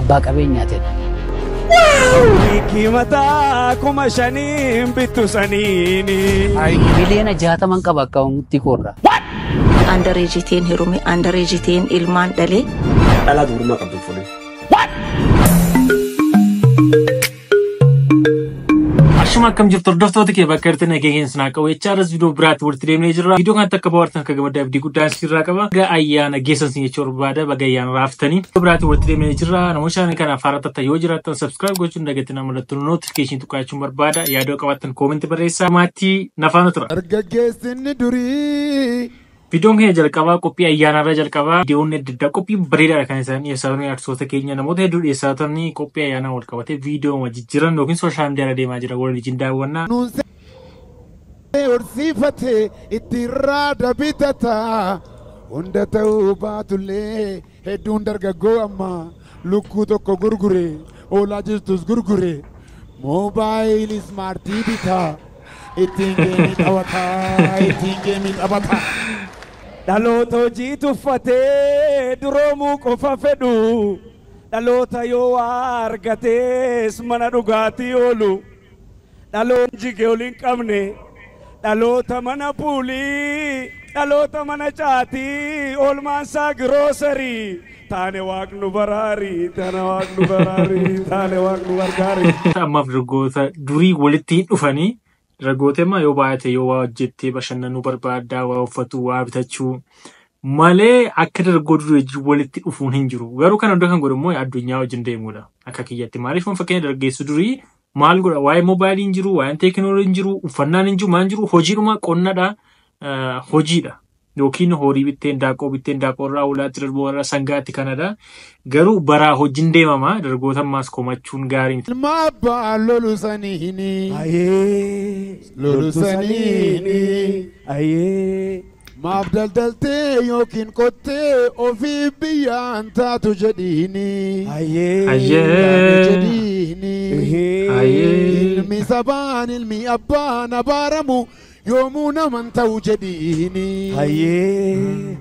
abbaa qabeenyaatiin. Kiimata kuma shaniin bittu saniini. Miliyoona 60 qaba akkaawuntii koorraa. Andareejiteen hirume andareejiteen ilmaan dhalee. Dhalaa duurumaa qabdu fuudhee. Ashuma akkam jirtu hordoftoota kee bakka jirtan nageenya sinaa qabu HRS viidiyoo biraatti walitti deemnee jirra. Viidiyoo kanatti akka bohaartan akka gammaddaa abdii guddaan sirraa qaba. Baga ayyaana geessan jechuu barbaada. Baga ayyaana raaftanii. Viidiyoo biraatti walitti deemnee jirra. Namoota shaanii kana afaan irratti yoo jiraattan subscribe gochuun dagatina mul'attu notification tuqaachuun barbaada. Yaadoo qabaattan comment barreessaa. Maatii nafaana tura. Dargaggeessinni durii. Viidiyoon keenya jalqabaa qophii ayyaanarra jalqabaa viidiyoon adda qophii bareedaadha kan isaan dhiyeessatan artistoota keenya namoota hedduu dhiyeessatan qophii ayyaanaa wal qabatee viidiyoo wajjijjiiran yookiin sooshaal miidiyaa deemaa jira wal wajjin daawwannaa. Horsiifate itti raada bitata hunda ta'uu baatullee hedduun dargaggoo amma lukkuu tokko gurgure oolaa jirtus gurgure moobaayilii ismaartii bitaa ittiin geemii taphataa ittiin geemii taphataa. Dhaloota hojii tuffatee duroomuu qofa fedhu dhaloota yoo argatees mana dhugaatii oolu dhaloon jige ol hin qabne dhaloota mana puulii dhaloota mana caatii oolmaansaa giroosarii taane waaqnu baraarii taane waaqnu baraarii taane waaqnu bargaarii. Ammaaf dargaggoota durii walitti hin dhufanii. Dargaggoota yoo baay'ate yoo waa hojjettee bashannanuu barbaaddaa waa uffatu waa bitachuu malee akka dargaggoota durii walitti dhufuun hin jiru. Garuu kan hunda kan godhu immoo addunyaa wajjin deemuudha. Akka kiyyatti maaliif fakkeenya dargaggeessu durii maal godha waa'ee moobaayilii hin jiru waa'ee teekinooloojii hin jiru uffannaan hin jiru maal hin jiru hojiidhuma qonnadha hojiidha. Yookiin horii bitteen daaqoo irraa ulaatti darboo irraa sangaatti kanadha. Garuu baraa hojiin deemama dargaggoota ammaas komachuun gaarii miti. Ilma abbaa lolu saniini. Ayee lolu saniini. Ayee maaf daldaltee yookiin qottee ofii biyyaan taatu jedhiini. ayee jedhiini. Ilmi sabaan ilmi abbaan abaaramu. Yoomuu naman ta'u jedhiini. Ayee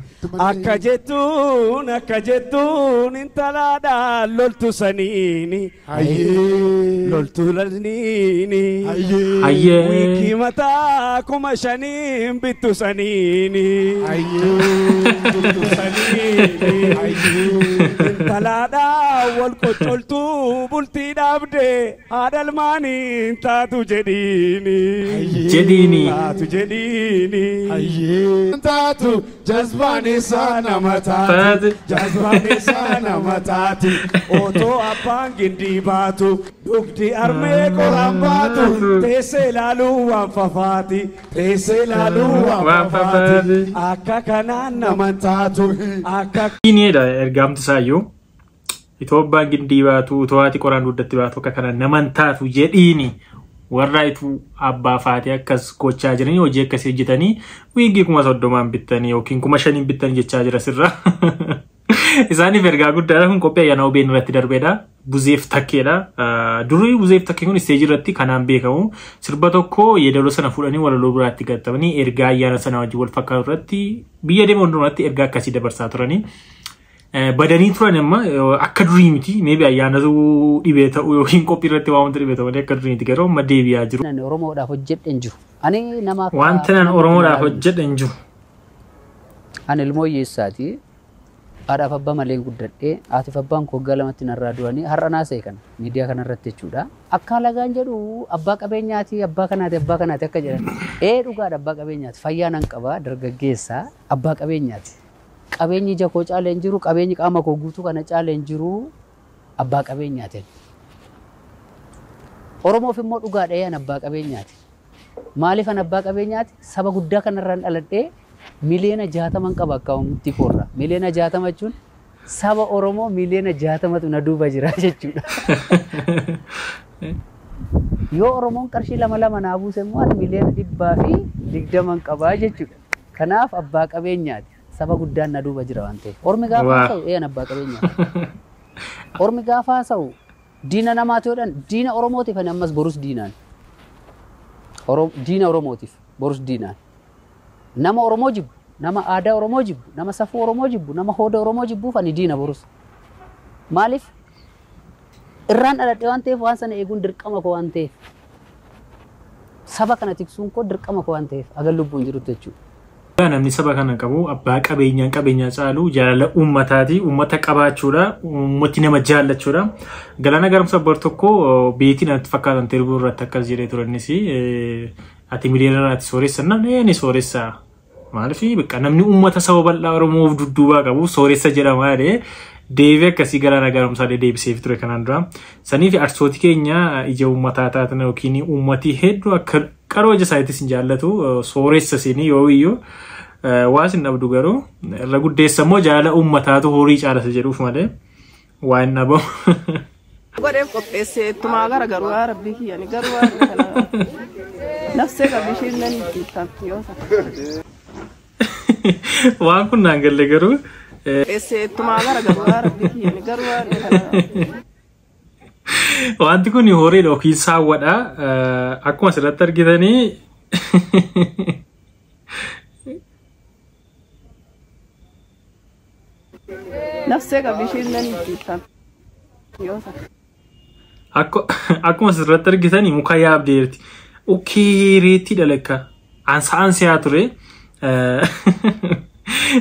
akka jettuun intalaadha loltu saniini. Ayee loltu lalniini. Ayee wiikii mataa kuma shaniin bittu saniini. ayee bittu saniini. ayee intalaadha wal qoccoltuu bultii dhaabde haadhalmaaniin taatu jedhiini. Jedhiini. Taatu jedhiini. ayee taatu jazbaani sana mataati jazbaani sana mataati otoo abbaan gindii baatu dugdi armee qoraan baatu teessee ilaaluu waan fafaati teessee ilaaluu waan fafaati akka kanaan naman taatu akka. Iniidha ergaamti isaayyuu itoo abbaan gindii baatu itoo haati qoraan duddatti baatu akka kanaan naman taatu jedhiini. Warra itu abbaa faatee akkas gochaa jiranii hojii akkasii hojjetanii wiigii 30 bittanii yookiin 5,000 bittanii jechaa jira sirra. Isaaniif ergaa guddaadha kun qophii ayyaana OBN irratti darbeedha. Buzeef takkeedha. Durii buzeef takkee kun isteejii irratti kanaan beekamu. Sirba tokko yeedaloo sana fuudhanii walaloo biraatti gatamanii ergaa ayyaana sana wajjin wal fakkaatu irratti biyya deema hundumaatti ergaa akkasii dabarsaa turanii. Badanii turan amma akka durii miti maybe ayyaanatu dhibee ta'u yookiin qophii irratti waan wanta dhibee ta'u akka durii miti garuu amma deebi'aa jiru. Oromoodhaaf hojjedhan jiru. Ani nama wanta nan Oromoodhaaf hojjedhan jiru. Ani ilmoo hiyyeessaati. Haadhaaf abbaa malee guddadhee haatiif abbaan koo galamatti narraa du'anii har'a naasee kana miidiyaa kanarratti jechuudha. Akka alagaan jedhu abbaa qabeenyaati abbaa kanaati akka jedhan. Dhugaadha abbaa qabeenyaati fayyaa nan qaba dargaggeessa abbaa qabeenyaati. Qabeenyi ija koo caalee hin jiru qabeenyi qaama koo guutuu kana caalee hin jiru abbaa qabeenyaatiin. Oromoof immoo dhugaadha yaan abbaa qabeenyaati. Maaliif an abbaa qabeenyaati saba guddaa kanarraan dhaladhee miliyoona 60 qaba akkaawuntii koorraa. Miliyoona 60 jechuun saba Oromoo miliyoona 60tu na duuba jira jechuudha. Yoo Oromoon qarshii 2 naa buuse immoo miliyoona 120 qabaa jechuudha. Kanaaf abbaa qabeenyaati. Saba guddaan na duuba jira waan ta'eef. Ormi gaafa haasa'u abbaa qabeenyaati. Ormi gaafa haasa'u diina namaati jedhan diina Oromootiif ani ammas borus diinaan. Diina Oromootiif borus diinaan. Nama Oromoo jibbu, nama aadaa Oromoo jibbu, nama safuu Oromoo jibbu, nama hooda Oromoo jibbuuf ani diina borus. Maaliif irraan dhaladhe waan ta'eef waan sana eeguun dirqama koo waan ta'eef saba kana tiksuun koo dirqama koo waan ta'eef agar lubbuun jirutti jechuudha. Namni saba kana qabu abbaa qabeenyaa caalu jaalala uummataati uummata qabaachuudha uummati nama jaallachuudha. Galaana Gaaromsaa bar tokko beetiin ati fakkaatan terbuu irratti akkas jedhee turanis ati miliyoonatti sooressa namni sooressa maaliif bakka namni uummata saba bal'aa Oromoof dudduubaa qabu sooressa jedhama jedhee deebii akkasii Galaana Gaaromsaa deebisee ture kanaan dura. Saniif arsooti keenya ija uummataa taatan yookiin uummati hedduu akka qaroo ija isaaniitis hin jaallatu sooressa seenii yoo iyyuu waan hin dhabdu garuu irra guddeessa immoo jaalala uummataatu horii caalasa jedhuuf malee waan hin dhabamu. Godheef qopheessee ittumaa garagaru yaa rabbii kiyyani garuu waan kana nafsee qabishiin nan ittiin yoo waan kun naan galle garuu qopheessee ittumaa garagaru yaa rabbii kiyyani garuu waan kana wanti kun horiidha yookiin saawwadha akkuma asirratti argitanii nafsee qabishiin nan ittiin yoo akkuma asirratti argitanii muka yaabdeerti ukireetti dhalakka ansi haa ture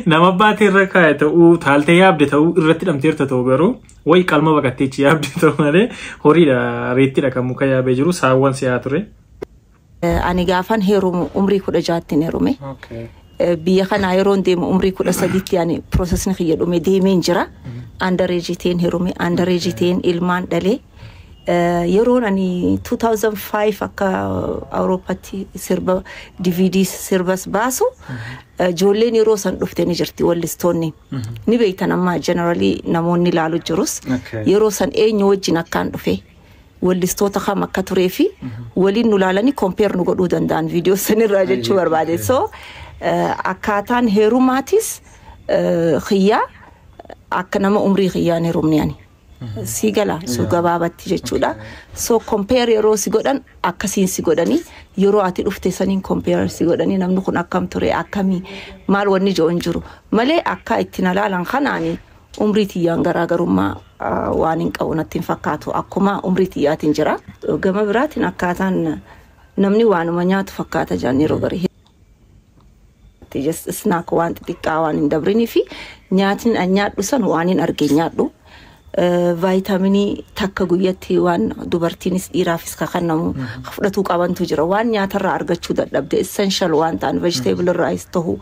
nama baatee irra kaa'e ta'uu taaltee yaabde ta'uu irratti hidhamteerta ta'u garuu wayi qalma baqatteechi yaabde ta'u malee horiidha reettidha kan muka yaabee jiru saawwan si'aa ture. Ani gaafan heerumu umrii 16 heerume. Biyya kana yeroon deemu umrii 13tti ani piroosesni kiyya dhume deemeen jira. Andareejiteen heerume andareejiteen ilmaan dhalee. Yeroon ani 2005 akka Awurooppaatti sirba DVD sirbas baasu ijoolleen yeroo san dhufte ni jirti wallistoonni ni beektan amma generally namoonni ilaalu jirus yeroo san eenyu wajjin akkaan dhufe wallistoota kam akka turee fi waliin nu ilaalanii compare nu godhuu danda'an viidiyoo sanirraa jechuu barbaade so akkaataan heerumaatis xiyyaa akka nama umrii xiyyaan heerumni ani sigala so gabaabatti jechuudha so compare yeroo si godhan akkasiin si godhani yeroo ati dhufte saniin compare si godhani namni kun akkam ture akkami maal wanni joon jiru malee akka ittiin alaalan kanaani umrii tiyyaan garaagarummaa waan hin qabu natti hin fakkaatu akkuma umrii tiyyaatiin jira gama biraatiin akkaataan namni waanuma nyaatu fakkaata jaan yeroo garii just snack waan xixiqqaa waan hin dabrinii fi nyaatiin an nyaadhu san waan hin arge nyaadhu vitaminii takka guyyatti waan dubartiinis dhiiraafis kakannamu fudhatu qabantu jira waan nyaatarraa argachuu dadhabde essential waan ta'an vegetable rice ta'u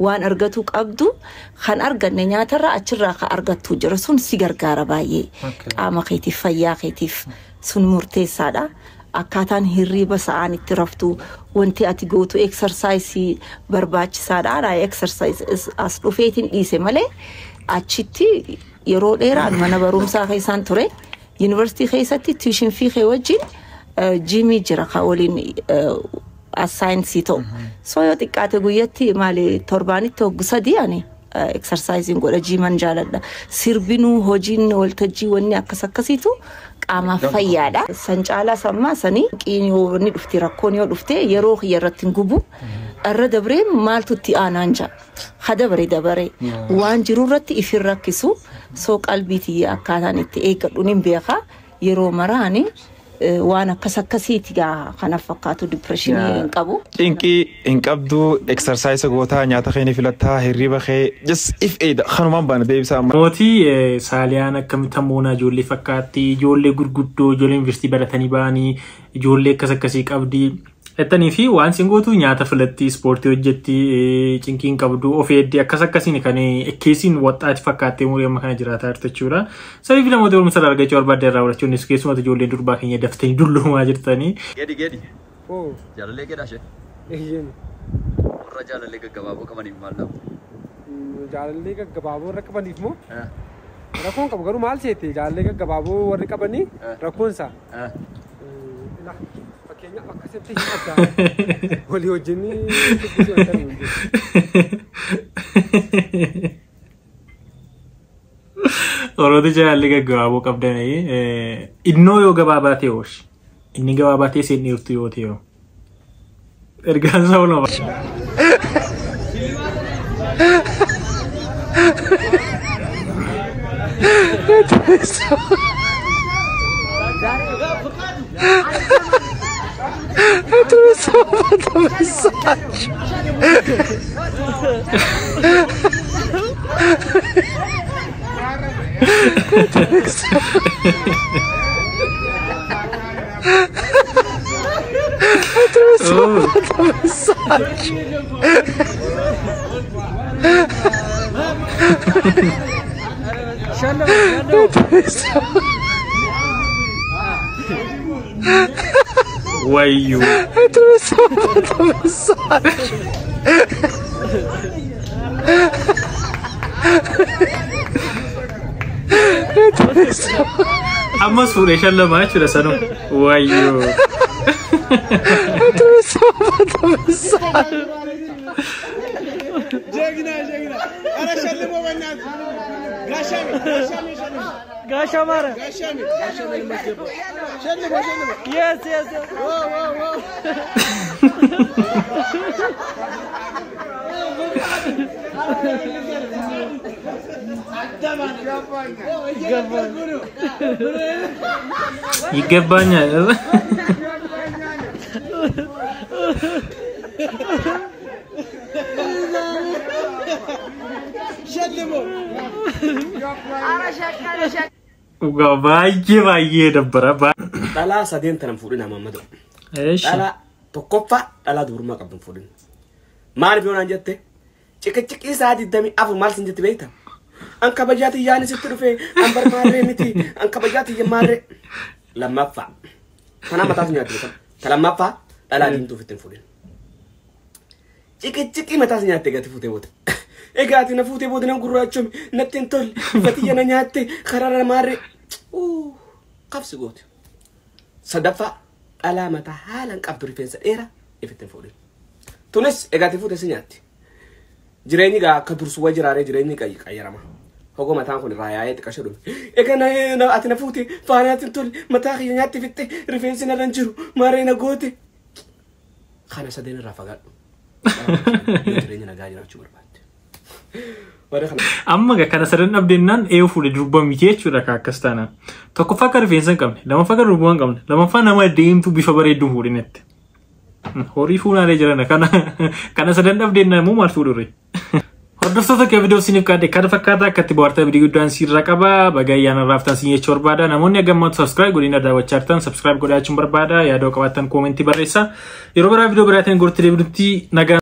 waan argatu qabdu kan arganne nyaatarraa achirraa ka argattu jira sun si gargaara baay'ee qaama keetiif fayyaa keetiif sun murteessaadha akkaataan hirriba sa'aan itti raftu wanti ati gootu exercise barbaachisaadha ana exercise as dhufeetiin dhiise malee achitti yeroo dheeraan mana barumsaa keessaan ture university keessatti tuition fee kee wajjin jimii jira ka waliin science ta'u so yoo xiqqaate guyyatti maali torbaanitti hoggu sadii ani exercising godha jiman jaaladha sirbinuu hojiin waltajjii wanni akkasiitu qaama fayyaadha san caalaa sammaa sanii qiinoo ni dhufti rakkoon yoo dhufte yeroo irratti gubu irra dabree maaltutti aananja dabare waan jiru irratti ifin rakkisu so qalbiitii akkaataan itti eeggadhuun hin beeka yeroo maraani waan akkasiiti kana fakkaatu depression hin qabu cinqii hin qabdu exercise gootaa nyaata keenya filataa hirriba kee just if eeda kanumaan baana deebisaa mootii saaliyaan akkamitti ammoonaa ijoollee fakkaatti ijoollee gurguddoo ijoollee yuunivarsiitii baratanii ba'anii ijoollee akkasii qabdi ettanii fi waan singootu nyaata filatti ispoortii hojjetti cinqiin qabdu of eeddee akkasiin kan ekkeesiin waxaati fakkaattee umurii amma kana jiraataa jirtu jechuudha. Sababii namoota barumsa argachuu barbaadde irraa barachuunis keessumatti ijoolleen durbaa keenya daftanii dulloomaa jirtanii. Gedi. Jaalallee gedhaashee. Warra jaalallee gaggabaaboo qabaniif maal dhabu? Jaalallee gaggabaaboo warra qabaniif moo? Rakkoon qabu garuu maal seete jaalallee gaggabaaboo warri qabanii rakkoonsaa? Fakkeenya akkasitti hin adda walii wajjinii Orooti jaalallee gaggabaaboo qabdanii innoo yoo gabaabaa ta'e ooshi inni gabaabaa ta'e seen dhiirtu yoo ta'e ergaan isaa oolama. Wayu. Amma suure shallama jechuudha sanu. Wayu. Jegna. Ara shallamo bannat. Gashami. Gashamara. Gashami masjid. Shallamo. Yes. Whoa. Igabanya. Uga baay'ee dabbara. Dhala sadeen tanam fuudhina Mamadou. Eesh. Dhala tokkoffaa dhala durummaa qabdan fuudhina. Maaliif yoonaan jette? Ciqici isaati dami afu maal sin jette beekta? An kabajaati yaani sitti dhufe an barmaarree miti an kabajaati yammaarree. Lammaffaa. Kana mataaf nyaatti beekam. Lammaffaa dhala diimtuu fittiin fuudhina. Ciqici mataas nyaatte gati fuutee booda. Egaati na fuutee booda nan gurraachoome natti hin tolle fatiyya na nyaatte karara maarree. Qabsi goote. Sadaffaa dhalaa mataa haalaan qabdu rifeensa dheeraa ifittiin fuudhina. Tunis egaati fuutee si nyaatti. Jireenyi gaa akka dursuwwa jiraaree jireenyi qayyarama. Hogo mataan kun irraa yaa'ee xiqqasha dhume. Egaa ati na fuute faanaatti tolle mataa kiyya nyaatti fitte rifeensi narra hin jiru maarree na goote. Kana sadeen irraa fagaadhu. Jireenya nagaa jiraachuu barbaadde. Amma kana sadan abdeennan eewu fuudhe durbaa miti jechuudha akkas taanaan. Tokkoffaa akka rifeensa hin qabne, lammaffaa akka durbaa hin qabne, lammaffaa nama deemtu bifa bareedduun fuudhinetti. Horii fuunaalee jiran kana sadan abdeennan immoo maal fuudhure? Hordoftoota kee viidiyoo isiniif kaadhe kana fakkaata akkatti bohaartaa viidiyoo guddaan sirra qaba. Baga ayyaana raaftan sin jechuu barbaada. Namoonni gammaatu subscribe godhina daawwachaa jirtan subscribe godhaachuun barbaada. Yaadoo qabaattan koomentii barreessaa. Yeroo biraa viidiyoo biraatiin gorti deebinutti nagaa